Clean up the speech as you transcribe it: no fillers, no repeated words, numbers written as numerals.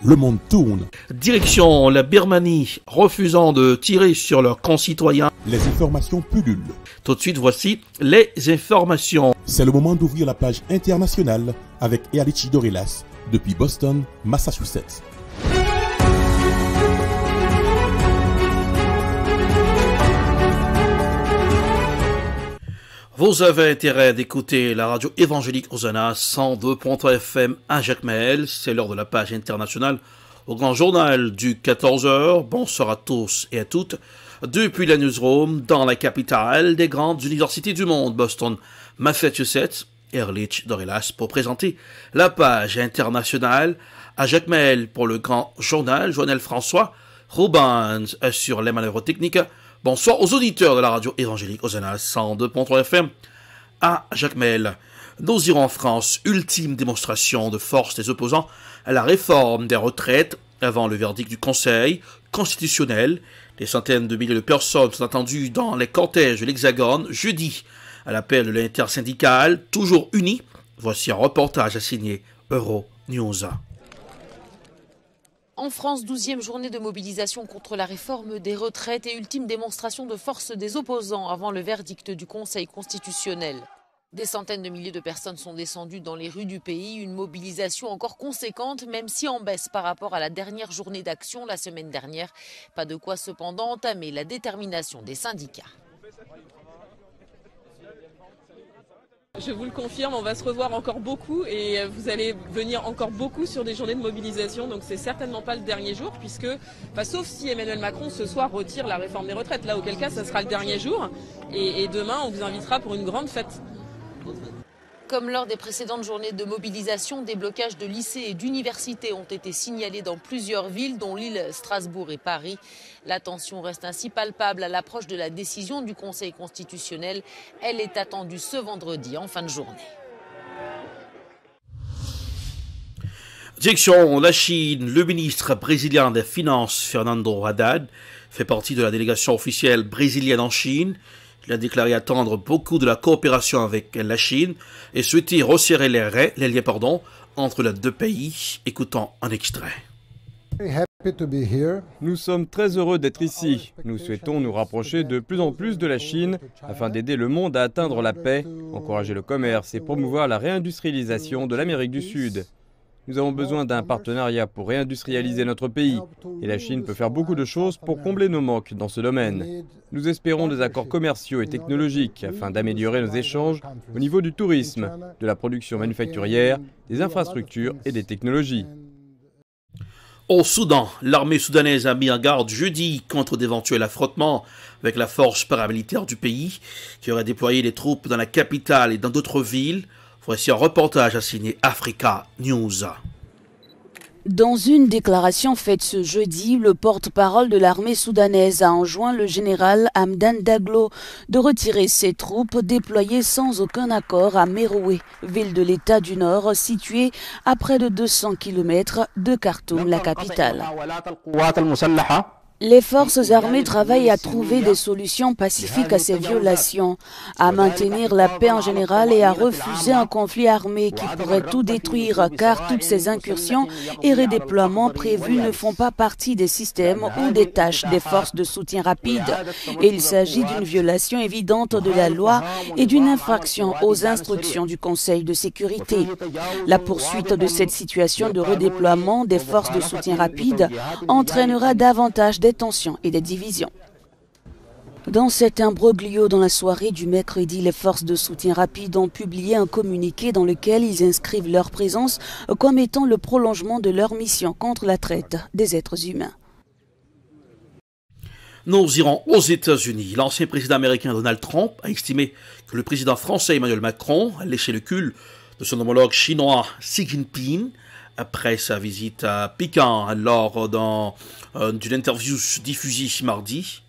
le monde tourne. Direction la Birmanie, refusant de tirer sur leurs concitoyens. Les informations pullulent. Tout de suite, voici les informations. C'est le moment d'ouvrir la page internationale avec Erlichi Dorelas depuis Boston, Massachusetts. Vous avez intérêt d'écouter la radio évangélique Hosanna 102.3 FM à Jacmel. C'est l'heure de la page internationale au grand journal du 14h. Bonsoir à tous et à toutes. Depuis la newsroom, dans la capitale des grandes universités du monde, Boston, Massachusetts, Erlich Dorelas pour présenter la page internationale à Jacmel pour le grand journal. Joël François Rubens sur les manœuvres techniques. Bonsoir aux auditeurs de la radio évangélique Hosanna 102.3 FM à Jacmel. Nous irons en France, ultime démonstration de force des opposants à la réforme des retraites avant le verdict du Conseil constitutionnel. Des centaines de milliers de personnes sont attendues dans les cortèges de l'Hexagone jeudi à l'appel de l'intersyndicale, toujours unis. Voici un reportage à signer Euronews. En France, 12e journée de mobilisation contre la réforme des retraites et ultime démonstration de force des opposants avant le verdict du Conseil constitutionnel. Des centaines de milliers de personnes sont descendues dans les rues du pays, une mobilisation encore conséquente, même si en baisse par rapport à la dernière journée d'action la semaine dernière. Pas de quoi cependant entamer la détermination des syndicats. Je vous le confirme, on va se revoir encore beaucoup et vous allez venir encore beaucoup sur des journées de mobilisation. Donc c'est certainement pas le dernier jour puisque, sauf si Emmanuel Macron ce soir retire la réforme des retraites, là auquel cas ça sera le dernier jour. Et demain on vous invitera pour une grande fête. Comme lors des précédentes journées de mobilisation, des blocages de lycées et d'universités ont été signalés dans plusieurs villes, dont Lille, Strasbourg et Paris. La tension reste ainsi palpable à l'approche de la décision du Conseil constitutionnel. Elle est attendue ce vendredi en fin de journée. Direction la Chine, le ministre brésilien des Finances, Fernando Haddad, fait partie de la délégation officielle brésilienne en Chine. Il a déclaré attendre beaucoup de la coopération avec la Chine et souhaiter resserrer les liens entre les deux pays. Écoutons un extrait. Nous sommes très heureux d'être ici. Nous souhaitons nous rapprocher de plus en plus de la Chine afin d'aider le monde à atteindre la paix, encourager le commerce et promouvoir la réindustrialisation de l'Amérique du Sud. Nous avons besoin d'un partenariat pour réindustrialiser notre pays et la Chine peut faire beaucoup de choses pour combler nos manques dans ce domaine. Nous espérons des accords commerciaux et technologiques afin d'améliorer nos échanges au niveau du tourisme, de la production manufacturière, des infrastructures et des technologies. Au Soudan, l'armée soudanaise a mis en garde jeudi contre d'éventuels affrontements avec la force paramilitaire du pays qui aurait déployé des troupes dans la capitale et dans d'autres villes. Voici un reportage à signer Africa News. Dans une déclaration faite ce jeudi, le porte-parole de l'armée soudanaise a enjoint le général Hamdan Daglo de retirer ses troupes déployées sans aucun accord à Merowe, ville de l'État du Nord située à près de 200 km de Khartoum, la capitale. Les forces armées travaillent à trouver des solutions pacifiques à ces violations, à maintenir la paix en général et à refuser un conflit armé qui pourrait tout détruire, car toutes ces incursions et redéploiements prévus ne font pas partie des systèmes ou des tâches des forces de soutien rapide. Et il s'agit d'une violation évidente de la loi et d'une infraction aux instructions du Conseil de sécurité. La poursuite de cette situation de redéploiement des forces de soutien rapide entraînera davantage des tensions et des divisions. Dans cet imbroglio dans la soirée du mercredi, les forces de soutien rapide ont publié un communiqué dans lequel ils inscrivent leur présence comme étant le prolongement de leur mission contre la traite des êtres humains. Nous irons aux États-Unis. L'ancien président américain Donald Trump a estimé que le président français Emmanuel Macron a léché le cul de son homologue chinois Xi Jinping après sa visite à Pékin lors d'une interview diffusée mardi.